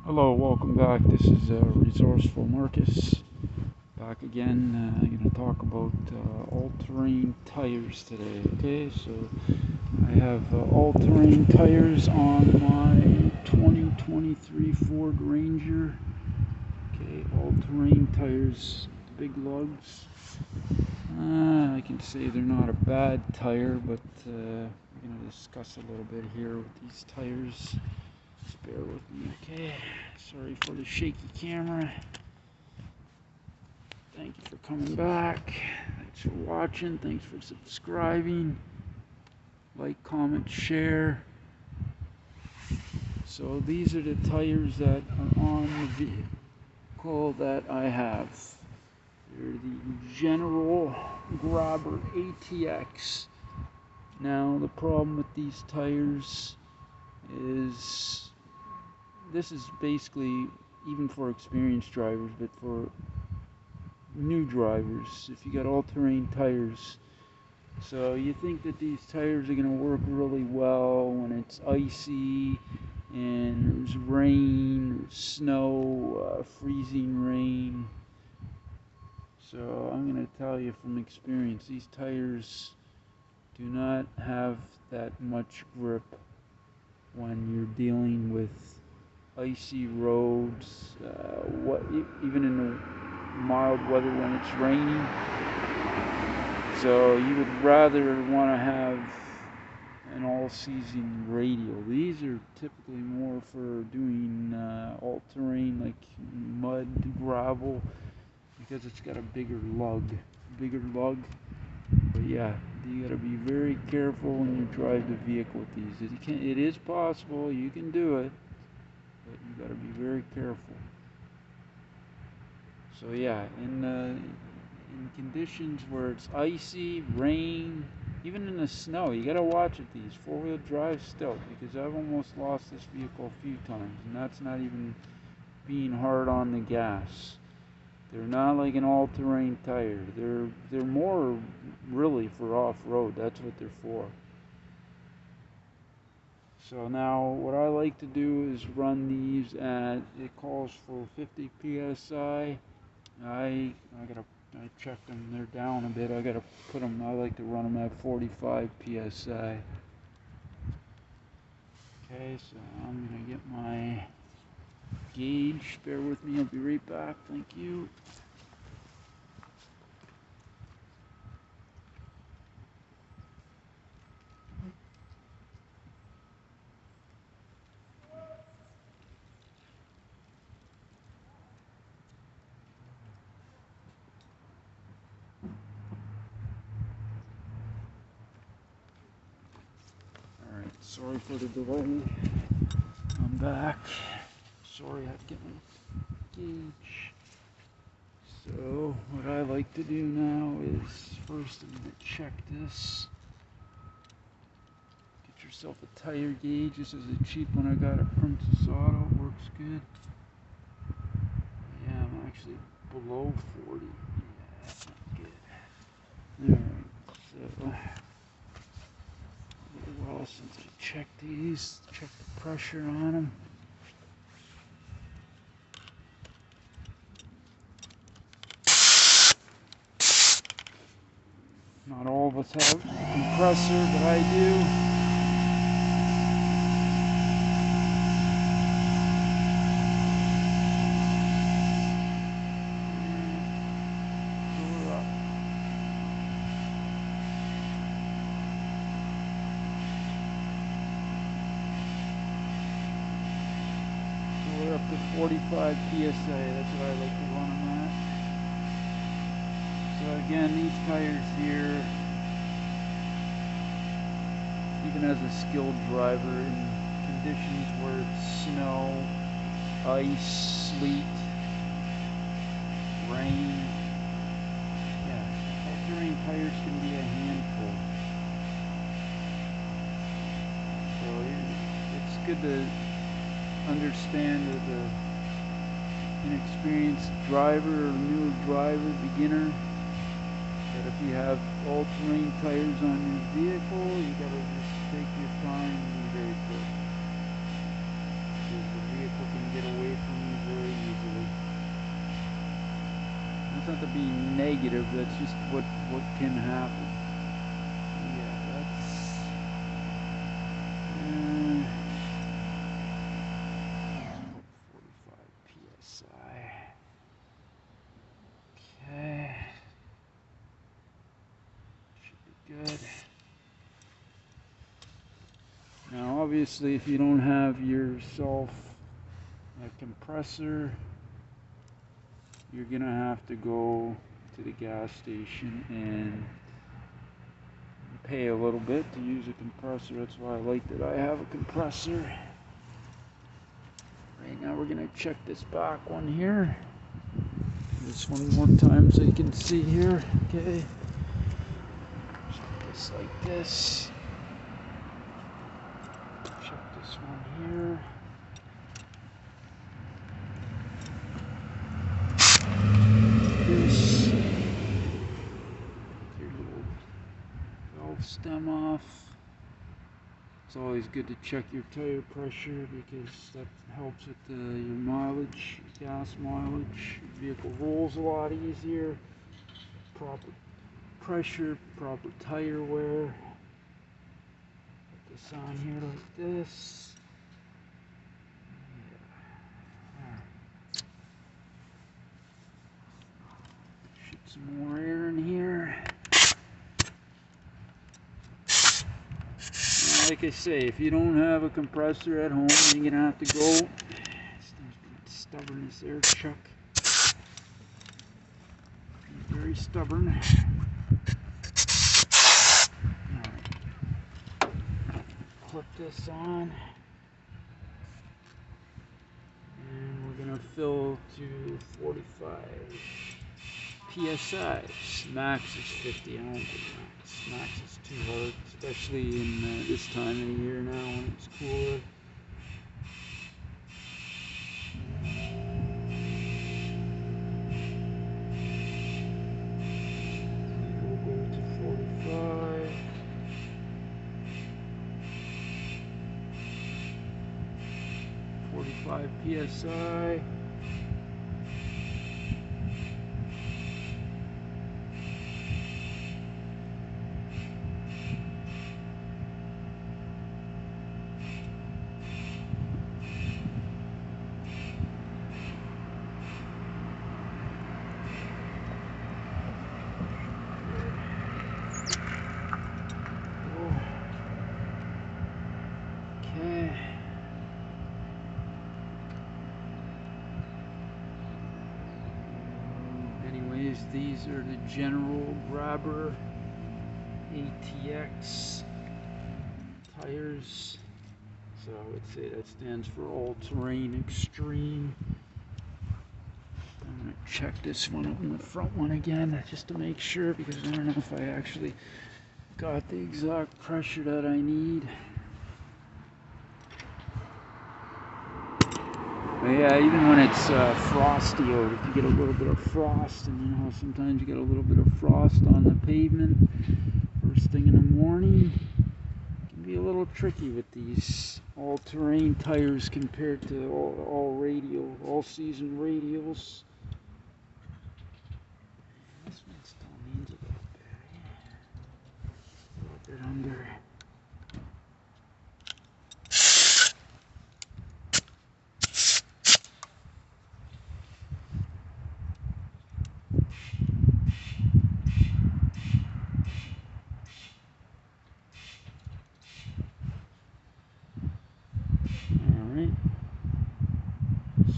Hello, welcome back. This is Resourceful Marcus back again. I'm going to talk about all-terrain tires today. Okay, so I have all-terrain tires on my 2023 Ford Ranger. Okay, all-terrain tires, big lugs. I can say they're not a bad tire, but we're going to discuss a little bit here with these tires. Just bear with me, okay? Sorry for the shaky camera. Thank you for coming back. Thanks for watching. Thanks for subscribing. Like, comment, share. So these are the tires that are on the vehicle that I have. They're the General Grabber ATX. Now the problem with these tires is this is basically even for experienced drivers, but for new drivers, if you got all-terrain tires, so you think that these tires are going to work really well when it's icy and there's rain, snow, freezing rain. So I'm going to tell you from experience, these tires do not have that much grip when you're dealing with icy roads, even in the mild weather when it's raining. So you would rather want to have an all-season radial. These are typically more for doing all-terrain like mud, gravel, because it's got a bigger lug. But yeah, you got to be very careful when you drive the vehicle with these. It is possible, you can do it, but you got to be very careful. So yeah, in conditions where it's icy, rain, even in the snow, you got to watch it. These four-wheel drive still, because I've almost lost this vehicle a few times, and that's not even being hard on the gas. They're not like an all-terrain tire. They're more really for off-road. That's what they're for. So now what I like to do is run these at, it calls for 50 psi. I checked them, they're down a bit. I like to run them at 45 psi. Okay, so I'm gonna get my gauge. Bear with me, I'll be right back. Thank you. Alright, sorry for the delay. I'm back. Sorry, I have to get my gauge. So, what I like to do now is, first I'm going to check this. Get yourself a tire gauge. This is a cheap one I got at Princess Auto. Works good. Yeah, I'm actually below 40. Yeah, that's not good. Alright, so, a little while since I checked these. Check the pressure on them. Not all of us have a compressor, but I do. So we're up to 45 psi. That's what I like to run them at. So again, these tires here, even as a skilled driver in conditions where it's snow, ice, sleet, rain, yeah, all-terrain tires can be a handful. So it's good to understand that the inexperienced driver or newer driver, beginner, that if you have all-terrain tires on your vehicle, you gotta just take your time and be very careful. Because the vehicle can get away It's not to be negative, that's just what can happen. Yeah, that's 45 psi. Okay, should be good. Now obviously if you don't have yourself a compressor, you're gonna have to go to the gas station and pay a little bit to use a compressor. That's why I like that I have a compressor. Right now we're gonna check this back one here. This one more time so you can see here. Okay. Just like this. Check this one here. This. Your little valve stem off. It's always good to check your tire pressure because that helps with your mileage, your gas mileage. Your vehicle rolls a lot easier. Proper pressure, proper tire wear. Put this on here like this. Shoot some more air in here. Like I say, if you don't have a compressor at home, you're gonna have to go. This thing's being stubborn, this air chuck. Very stubborn. Alright. Clip this on. And we're gonna fill to 45 psi. Max is 50. I don't think max is too hard, especially in this time of the year now when it's cooler. We'll go to 45. 45 psi. These are the General Grabber ATX tires. So I would say that stands for All Terrain Extreme. I'm going to check this one up in the front one again just to make sure, because I don't know if I actually got the exact pressure that I need. But yeah, even when it's frosty out, if you get a little bit of frost, and you know how sometimes you get a little bit of frost on the pavement first thing in the morning, it can be a little tricky with these all-terrain tires compared to all-season radials. This one still needs a little bit under.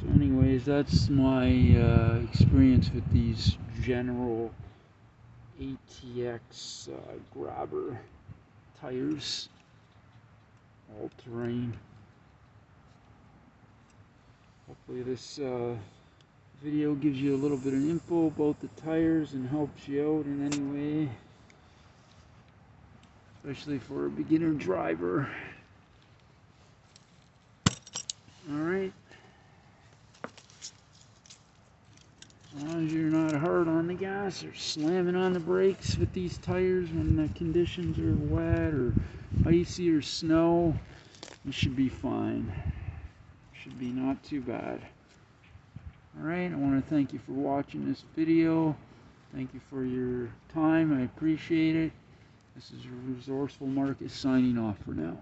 So anyways, that's my experience with these General ATX Grabber tires, all terrain. Hopefully this video gives you a little bit of info about the tires and helps you out in any way, especially for a beginner driver. Alright. As long as you're not hard on the gas or slamming on the brakes with these tires when the conditions are wet or icy or snow, you should be fine. Should be not too bad. Alright, I want to thank you for watching this video. Thank you for your time. I appreciate it. This is Resourceful Marcus signing off for now.